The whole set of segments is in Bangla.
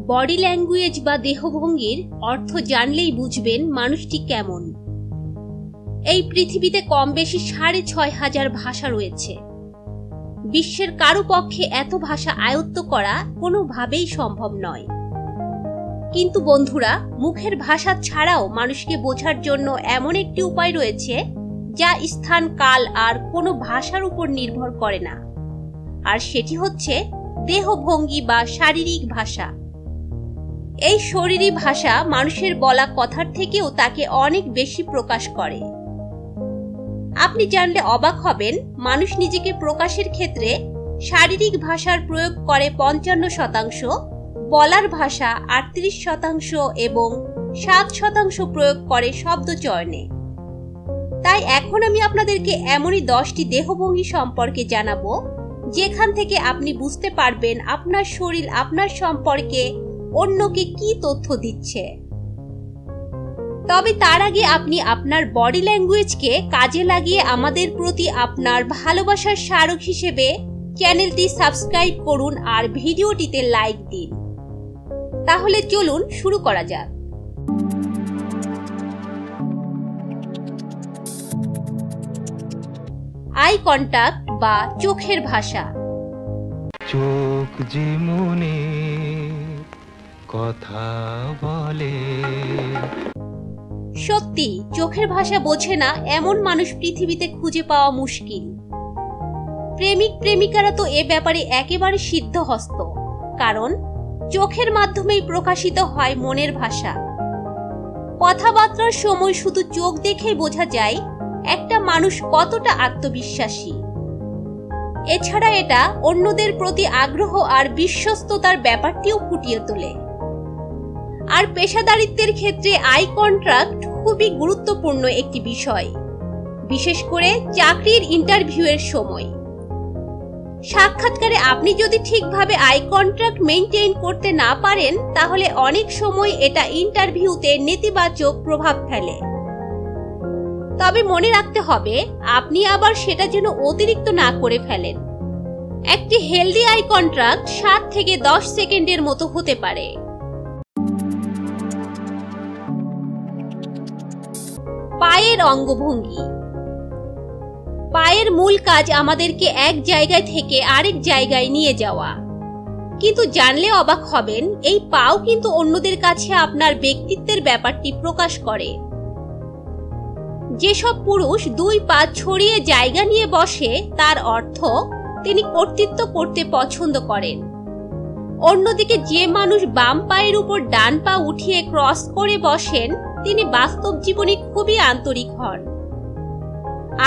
বডি ল্যাঙ্গুয়েজ বা দেহভঙ্গির অর্থ জানলেই বুঝবেন মানুষটি কেমন। এই পৃথিবীতে কম বেশি ৬,৫০০ ভাষা রয়েছে। বিশ্বের কারো পক্ষে এত ভাষা আয়ত্ত করা কোনোভাবেই সম্ভব নয়। কিন্তু বন্ধুরা, মুখের ভাষা ছাড়াও মানুষকে বোঝার জন্য এমন একটি উপায় রয়েছে যা স্থান, কাল আর কোনো ভাষার উপর নির্ভর করে না, আর সেটি হচ্ছে দেহভঙ্গি বা শারীরিক ভাষা। এই শরীরী ভাষা মানুষের বলা কথার থেকেও তাকে অনেক বেশি প্রকাশ করে। আপনি জানলে অবাক হবেন, মানুষ নিজেকে প্রকাশের ক্ষেত্রে শারীরিক ভাষার প্রয়োগ করে ৫৫%, বলার ভাষা ৩৮% এবং ৭% প্রয়োগ করে শব্দ চয়নে। তাই এখন আমি আপনাদেরকে এমনই 10টি দেহভঙ্গি সম্পর্কে জানাবো যেখান থেকে আপনি বুঝতে পারবেন আপনার শরীর আপনার সম্পর্কে অন্যকে কি তথ্য দিচ্ছে। তবে তার আগে আপনি আপনার বডি ল্যাঙ্গুয়েজকে কাজে লাগিয়ে আমাদের প্রতি আপনার ভালোবাসার স্মারক হিসেবে চ্যানেলটি সাবস্ক্রাইব করুন আর ভিডিওটিতে লাইক দিন। তাহলে চলুন শুরু করা যাক। আই কন্টাক্ট বা চোখের ভাষা। চোখ যে মনে কথা বলে। সত্যি, চোখের ভাষা বোঝে না এমন মানুষ পৃথিবীতে খুঁজে পাওয়া মুশকিল। প্রেমিক প্রেমিকারা তো এ ব্যাপারে একেবারে সিদ্ধহস্ত, কারণ চোখের মাধ্যমেই প্রকাশিত হয় মনের ভাষা। কথাবার্তার সময় শুধু চোখ দেখেই বোঝা যায় একটা মানুষ কতটা আত্মবিশ্বাসী। এছাড়া এটা অন্যদের প্রতি আগ্রহ আর বিশ্বস্ততার ব্যাপারটিও ফুটিয়ে তোলে। আর পেশাদারিত্বের ক্ষেত্রে আই কন্ট্যাক্ট খুবই গুরুত্বপূর্ণ একটি বিষয়, বিশেষ করে চাকরির ইন্টারভিউয়ের সময়। সাক্ষাৎকারে আপনি যদি ঠিকভাবে আই কন্ট্যাক্ট মেইনটেইন করতে না পারেন, তাহলে অনেক সময় এটা ইন্টারভিউতে নেতিবাচক প্রভাব ফেলে। তবে মনে রাখতে হবে, আপনি আবার সেটা যেন অতিরিক্ত না করে ফেলেন। একটি হেলদি আই কন্ট্যাক্ট 7 থেকে 10 সেকেন্ডের মতো হতে পারে। পায়ের অঙ্গভঙ্গি। পায়ের মূল কাজ আমাদেরকে এক জায়গায় থেকে আরেক জায়গায় নিয়ে যাওয়া। কিন্তু জানলে অবাক হবেন, এই পাও কিন্তু অন্যদের কাছে আপনার ব্যক্তিত্বের ব্যাপারটি প্রকাশ করে। যেসব পুরুষ 2 পা ছড়িয়ে জায়গা নিয়ে বসে, তার অর্থ তিনি কর্তৃত্ব করতে পছন্দ করেন। অন্যদিকে যে মানুষ বাম পায়ের উপর ডান পা উঠিয়ে ক্রস করে বসেন, তিনি বাস্তব জীবনে খুবই আন্তরিক হন।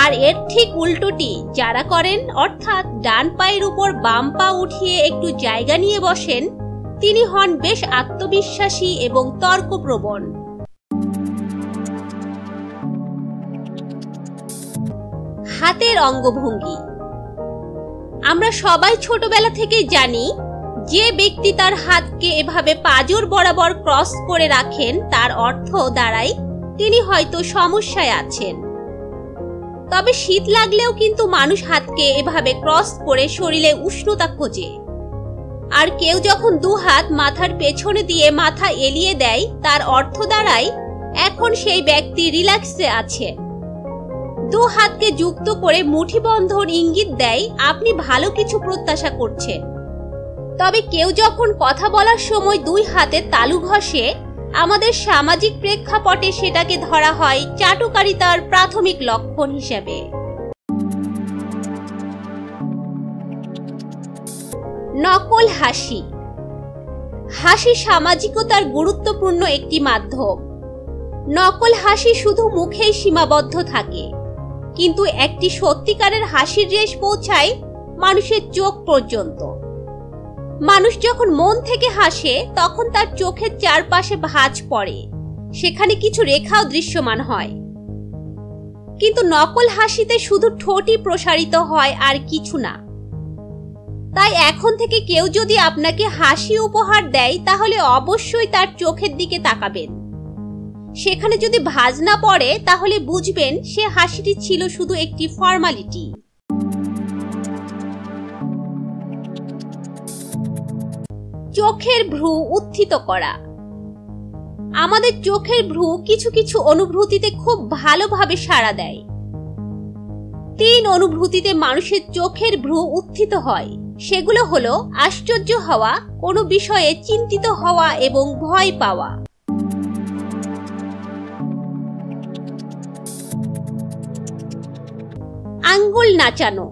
আর এর ঠিক উল্টোটি যারা করেন, অর্থাৎ ডান পায়ের উপর বাম পা উঠিয়ে একটু জায়গা নিয়ে বসেন, তিনি হন বেশ আত্মবিশ্বাসী এবং তর্কপ্রবণ। হাতের অঙ্গভঙ্গি। আমরা সবাই ছোটবেলা থেকেই জানি, যে ব্যক্তি তার হাতকে এভাবে পাঁজর বরাবর ক্রস করে রাখেন, তার অর্থ দাঁড়ায় তিনি হয়তো সমস্যায় আছেন। তবে শীত লাগলেও কিন্তু মানুষ হাতকে এভাবে ক্রস করে শরীরে উষ্ণতা খোঁজে। আর কেউ যখন 2 হাত মাথার পেছনে দিয়ে মাথা এলিয়ে দেয়, তার অর্থ দাঁড়ায় এখন সেই ব্যক্তি রিল্যাক্সে আছে। 2 হাতকে যুক্ত করে মুঠিবন্ধন ইঙ্গিত দেয় আপনি ভালো কিছু প্রত্যাশা করছেন। তবে কেউ যখন কথা বলার সময় 2 হাতে তালু ঘষে, আমাদের সামাজিক প্রেক্ষাপটে সেটাকে ধরা হয় চাটুকারিতার প্রাথমিক লক্ষণ হিসেবে। নকল হাসি। হাসি সামাজিকতার গুরুত্বপূর্ণ একটি মাধ্যম। নকল হাসি শুধু মুখেই সীমাবদ্ধ থাকে, কিন্তু একটি সত্যিকারের হাসির রেশ পৌঁছায় মানুষের চোখ পর্যন্ত। মানুষ যখন মন থেকে হাসে, তখন তার চোখের চারপাশে ভাঁজ পড়ে, সেখানে কিছু রেখাও দৃশ্যমান হয়। কিন্তু নকল হাসিতে শুধু ঠোঁটই প্রসারিত হয় আর কিছু না। তাই এখন থেকে কেউ যদি আপনাকে হাসি উপহার দেয়, তাহলে অবশ্যই তার চোখের দিকে তাকাবেন। সেখানে যদি ভাঁজ না পড়ে, তাহলে বুঝবেন সে হাসিটি ছিল শুধু একটি ফর্মালিটি। চোখের ভ্রু উত্থিত করা। আমাদের চোখের ভ্রু কিছু কিছু অনুভূতিতে খুব ভালোভাবে সাড়া দেয়। 3 অনুভূতিতে মানুষের চোখের ভ্রু উত্থিত হয়। সেগুলো হলো আশ্চর্য হওয়া, কোনো বিষয়ে চিন্তিত হওয়া এবং ভয় পাওয়া। আঙ্গুল নাচানো।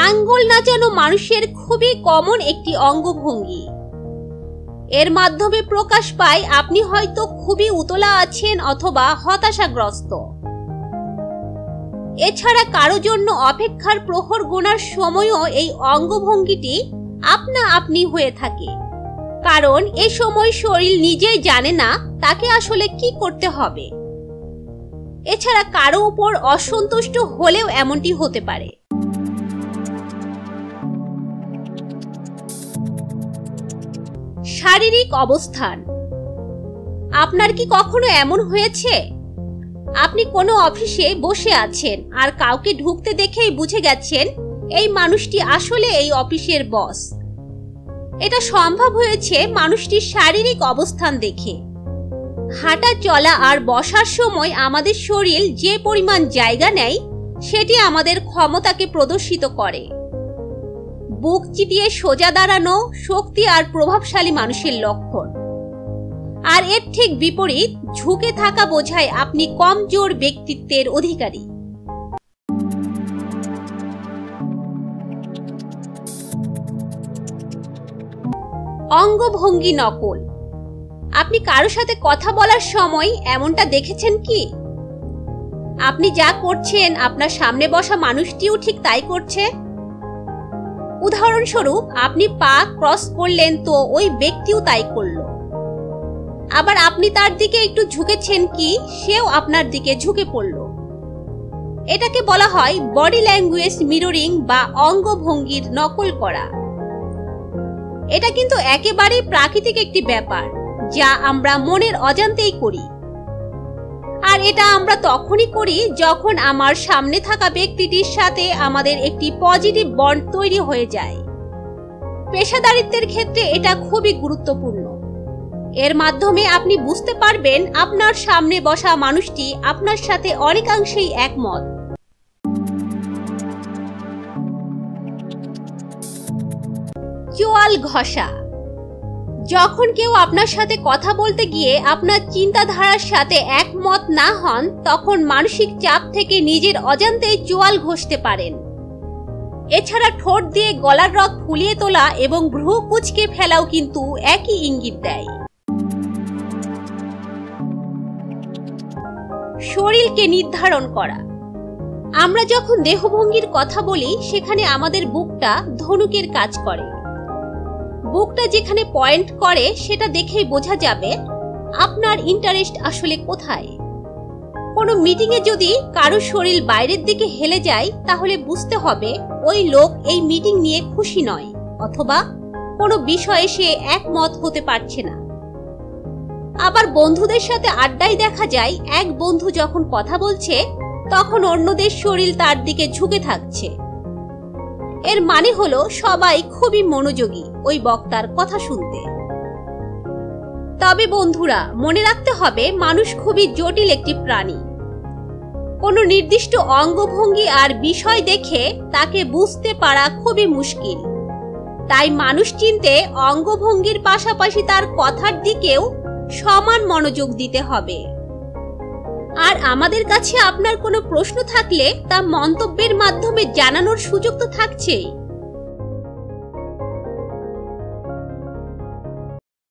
আঙ্গুল নাচানো মানুষের খুবই কমন একটি অঙ্গভঙ্গি। এর মাধ্যমে প্রকাশ পায় আপনি হয়তো খুবই উতলা আছেন অথবা হতাশাগ্রস্ত। এছাড়া কারো জন্য অপেক্ষার প্রহর গোনার সময়ও এই অঙ্গভঙ্গিটি আপনা আপনি হয়ে থাকে, কারণ এ সময় শরীর নিজেই জানে না তাকে আসলে কি করতে হবে। এছাড়া কারো উপর অসন্তুষ্ট হলেও এমনটি হতে পারে। শারীরিক অবস্থান। আপনার কি কখনো এমন হয়েছে আপনি কোনো অফিসে বসে আছেন আর কাউকে ঢুকতে দেখেই বুঝে গেছেন এই মানুষটি আসলে এই অফিসের বস? এটা সম্ভব হয়েছে মানুষটির শারীরিক অবস্থান দেখে। হাঁটা চলা আর বসার সময় আমাদের শরীর যে পরিমাণ জায়গা নেয় সেটি আমাদের ক্ষমতাকে প্রদর্শিত করে। বুক চিতিয়ে সোজা দাঁড়ানো শক্তি আর প্রভাবশালী মানুষের লক্ষণ, আর এর ঠিক বিপরীত ঝুঁকে থাকা বোঝায় আপনি কমজোর ব্যক্তিত্বের অধিকারী। অঙ্গভঙ্গি নকল। আপনি কারো সাথে কথা বলার সময় এমনটা দেখেছেন কি? আপনি যা করছেন আপনার সামনে বসা মানুষটিও ঠিক তাই করছে। উদাহরণস্বরূপ, আপনি পা ক্রস করলেন তো ওই ব্যক্তিও তাই করলো। আবার আপনি তার দিকে একটু ঝুঁকেছেন কি সেও আপনার দিকে ঝুঁকে পড়ল। এটাকে বলা হয় বডি ল্যাঙ্গুয়েজ মিররিং বা অঙ্গভঙ্গির নকল করা। এটা কিন্তু একেবারেই প্রাকৃতিক একটি ব্যাপার যা আমরা মনের অজান্তেই করি। আর এটা আমরা তখনই করি যখন আমার সামনে থাকা ব্যক্তিটির সাথে আমাদের একটি পজিটিভ বন্ড তৈরি হয়ে যায়। পেশাদারিত্বের ক্ষেত্রে এটা খুবই গুরুত্বপূর্ণ। এর মাধ্যমে আপনি বুঝতে পারবেন আপনার সামনে বসা মানুষটি আপনার সাথে অনেকাংশেই একমত। চোয়াল ঘষা। যখন কেউ আপনার সাথে কথা বলতে গিয়ে আপনার চিন্তাধারার সাথে একমত না হন, তখন মানসিক চাপ থেকে নিজের অজান্তেই চোয়াল ঘষতে পারেন। এছাড়া ঠোঁট দিয়ে গলার রগ ফুলিয়ে তোলা এবং ভ্রু কুঁচকে ফেলাও কিন্তু একই ইঙ্গিত দেয়। শরীরকে নির্ধারণ করা। আমরা যখন দেহভঙ্গির কথা বলি সেখানে আমাদের বুকটা ধনুকের কাজ করে। বুকটা যেখানে পয়েন্ট করে সেটা দেখেই বোঝা যাবে আপনার ইন্টারেস্ট আসলে কোথায়। কোনো মিটিংয়ে যদি কারো শরীর বাইরের দিকে হেলে যায় তাহলে বুঝতে হবে ওই লোক এই মিটিং নিয়ে খুশি নয়, অথবা কোনো বিষয়ে সে একমত হতে পারছে না। আবার বন্ধুদের সাথে আড্ডায় দেখা যায় এক বন্ধু যখন কথা বলছে তখন অন্যদের শরীর তার দিকে ঝুঁকে থাকছে। এর মানে হলো সবাই খুবই মনোযোগী ওই বক্তার কথা শুনতে। তবে বন্ধুরা, মনে রাখতে হবে মানুষ খুবই জটিল একটি প্রাণী। কোনো নির্দিষ্ট অঙ্গভঙ্গি আর বিষয় দেখে তাকে বুঝতে পারা খুবই মুশকিল। তাই মানুষ চিনতে অঙ্গভঙ্গির পাশাপাশি তার কথার দিকেও সমান মনোযোগ দিতে হবে। আর আমাদের কাছে আপনার কোনো প্রশ্ন থাকলে তা মন্তব্যের মাধ্যমে জানানোর সুযোগ তো থাকছেই।